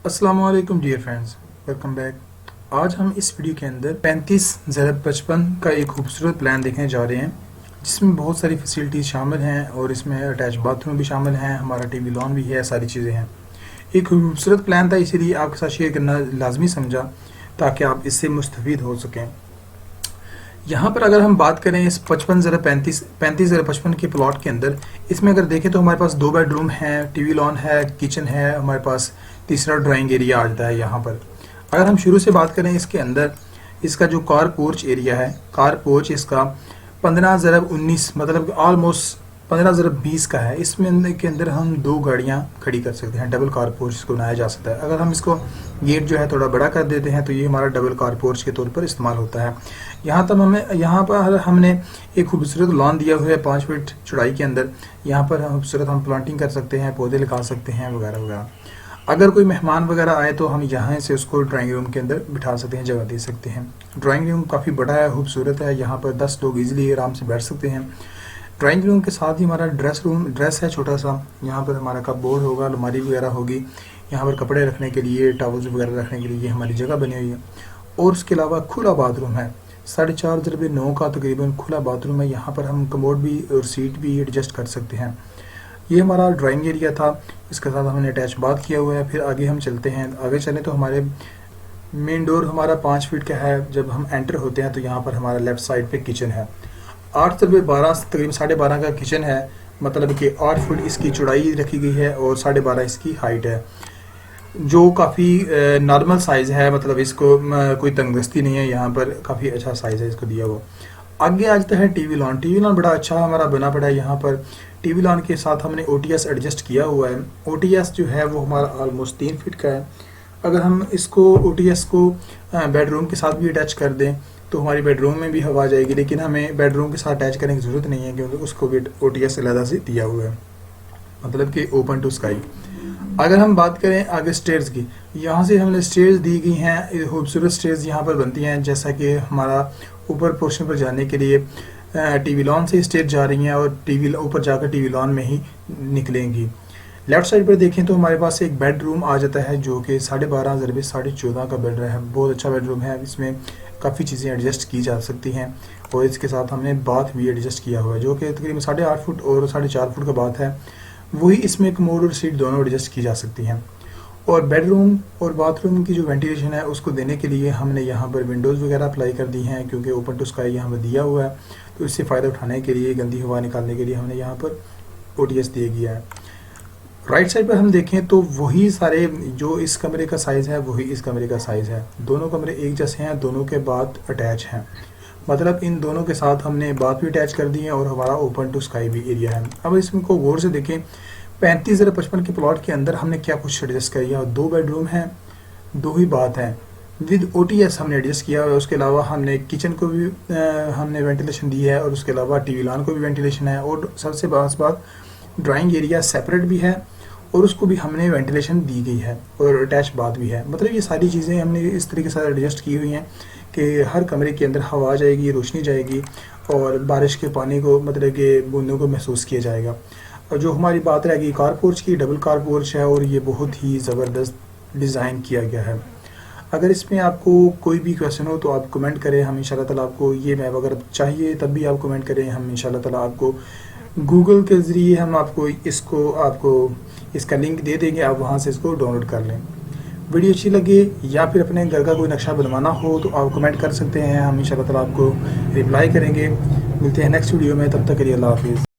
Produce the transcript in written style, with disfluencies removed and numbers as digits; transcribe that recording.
अस्सलाम वालेकुम dear friends, welcome back. आज हम इस वीडियो के अंदर 35/55 का एक खूबसूरत प्लान देखने जा रहे हैं जिसमें बहुत सारी फैसिलिटीज़ शामिल हैं और इसमें अटैच बाथरूम भी शामिल हैं, हमारा टीवी लॉन भी है, सारी चीज़ें हैं। एक खूबसूरत प्लान था, इसीलिए आपके साथ शेयर करना लाजमी समझा ताकि आप इससे मुस्तफ़ीद हो सकें। यहाँ पर अगर हम बात करें इस 35/55 के प्लॉट के अंदर, इसमें अगर देखें तो हमारे पास 2 बेडरूम हैं, टीवी लॉन है, किचन है, हमारे पास तीसरा ड्राइंग एरिया आ जाता है। यहाँ पर अगर हम शुरू से बात करें इसके अंदर, इसका जो कार पोर्च एरिया है, कार पोर्च इसका 15/19 मतलब ऑलमोस्ट 15/20 का है। इसमें के अंदर हम 2 गाड़ियाँ खड़ी कर सकते हैं, डबल कार पोर्च इसको बनाया जा सकता है। अगर हम इसको गेट जो है थोड़ा बड़ा कर देते हैं तो ये हमारा डबल कार पोर्च के तौर पर इस्तेमाल होता है। यहाँ पर हमने एक खूबसूरत लॉन दिया हुआ है 5 फीट चौड़ाई के अंदर। यहाँ पर खूबसूरत हम प्लांटिंग कर सकते हैं, पौधे लगा सकते हैं वगैरह वगैरह। अगर कोई मेहमान वगैरह आए तो हम यहाँ से उसको ड्राइंग रूम के अंदर बिठा सकते हैं, जगह दे सकते हैं। ड्राइंग रूम काफ़ी बड़ा है, खूबसूरत है, यहाँ पर 10 लोग इजीली आराम से बैठ सकते हैं। ड्राइंग रूम के साथ ही हमारा ड्रेस है छोटा सा। यहाँ पर हमारा कपबोर्ड होगा, अलमारी वगैरह होगी, यहाँ पर कपड़े रखने के लिए, टॉवल्स वगैरह रखने के लिए हमारी जगह बनी हुई है। और उसके अलावा खुला बाथरूम है, 4.5x9 का तकरीबन खुला बाथरूम है। यहाँ पर हम कमोड भी और सीट भी एडजस्ट कर सकते हैं। ये हमारा ड्राइंग एरिया था, इसके साथ हमने अटैच बाथ किया हुआ है। फिर आगे हम चलते हैं, आगे चलें तो हमारे मेन डोर हमारा 5 फीट का है। जब हम एंटर होते हैं तो यहाँ पर हमारा लेफ्ट साइड पे किचन है। 8x12 तकरीबन 12.5 का किचन है, मतलब कि 8 फुट इसकी चौड़ाई रखी गई है और 12.5 इसकी हाइट है, जो काफ़ी नॉर्मल साइज़ है। मतलब इसको कोई तंगदस्ती नहीं है, यहाँ पर काफ़ी अच्छा साइज़ है इसको दिया हुआ। आगे आ जाता है टीवी लॉन। टीवी लॉन बड़ा अच्छा हमारा बना पड़ा है। यहाँ पर टीवी लॉन के साथ हमने ओटीएस एडजस्ट किया हुआ है। ओटीएस जो है वो हमारा ऑलमोस्ट 3 फीट का है। अगर हम इसको ओटीएस को बेडरूम के साथ भी अटैच कर दें तो हमारी बेडरूम में भी हवा आ जाएगी, लेकिन हमें बेडरूम के साथ अटैच करने की ज़रूरत नहीं है क्योंकि उसको भी ओटीएस अलग से दिया हुआ है, मतलब कि ओपन टू स्काई। अगर हम बात करें आगे स्टेयर्स की, यहाँ से हमने स्टेयर्स दी गई हैं, खूबसूरत स्टेयर्स यहाँ पर बनती हैं। जैसा कि हमारा ऊपर पोर्शन पर जाने के लिए टीवी लॉन से स्टेयर जा रही हैं और टीवी ऊपर जाकर टीवी लॉन में ही निकलेंगी। लेफ्ट साइड पर देखें तो हमारे पास एक बेडरूम आ जाता है जो कि 12.5x14 का बेडरूम है। बहुत अच्छा बेडरूम है, इसमें काफ़ी चीज़ें एडजस्ट की जा सकती हैं और इसके साथ हमने बाथ भी एडजस्ट किया हुआ है जो कि तकरीबन 8.5 फुट और 4.5 फुट का बाथ है। वही इसमें कमोड और सीट दोनों एडजस्ट की जा सकती हैं। और बेडरूम और बाथरूम की जो वेंटिलेशन है उसको देने के लिए हमने यहाँ पर विंडोज़ वगैरह अप्लाई कर दी हैं, क्योंकि ओपन टू स्काई यहाँ पर दिया हुआ है। तो इससे फ़ायदा उठाने के लिए, गंदी हवा निकालने के लिए हमने यहाँ पर ओटीएस दिया गया है। राइट साइड पर हम देखें तो वही सारे जो इस कमरे का साइज़ है वही इस कमरे का साइज़ है। दोनों कमरे एक जैसे हैं, दोनों के बाथ अटैच हैं, मतलब इन दोनों के साथ हमने बाथ भी अटैच कर दी है और हमारा ओपन टू स्काई भी एरिया है। अब इसमें को गौर से देखें, 35/55 के प्लॉट के अंदर हमने क्या कुछ एडजस्ट किया। 2 बेडरूम हैं, 2 ही बाथ हैं, विद ओटीएस हमने एडजस्ट किया हुआ है। उसके अलावा हमने किचन को भी हमने वेंटिलेशन दी है और उसके अलावा टीवी लॉन को भी वेंटिलेशन है। और सबसे खास बात, ड्राइंग एरिया सेपरेट भी है और उसको भी हमने वेंटिलेशन दी गई है और अटैच बाथ भी है। मतलब ये सारी चीज़ें हमने इस तरीके से एडजस्ट की हुई हैं कि हर कमरे के अंदर हवा जाएगी, रोशनी जाएगी और बारिश के पानी को, मतलब कि बूंदों को महसूस किया जाएगा। और जो हमारी बात रहेगी कार पोर्च की, डबल कार पोर्च है और ये बहुत ही ज़बरदस्त डिज़ाइन किया गया है। अगर इसमें आपको कोई भी क्वेश्चन हो तो आप कमेंट करें, हम इंशाल्लाह ताला आपको ये मैप अगर चाहिए तब भी आप कमेंट करें, हम इंशाल्लाह ताला आपको गूगल के ज़रिए हम आपको इसका लिंक दे देंगे, आप वहाँ से इसको डाउनलोड कर लें। वीडियो अच्छी लगे या फिर अपने घर का कोई नक्शा बनवाना हो तो आप कमेंट कर सकते हैं, हम इंशाल्लाह ताला आपको रिप्लाई करेंगे। मिलते हैं नेक्स्ट वीडियो में, तब तक के लिए अल्लाह हाफिज़।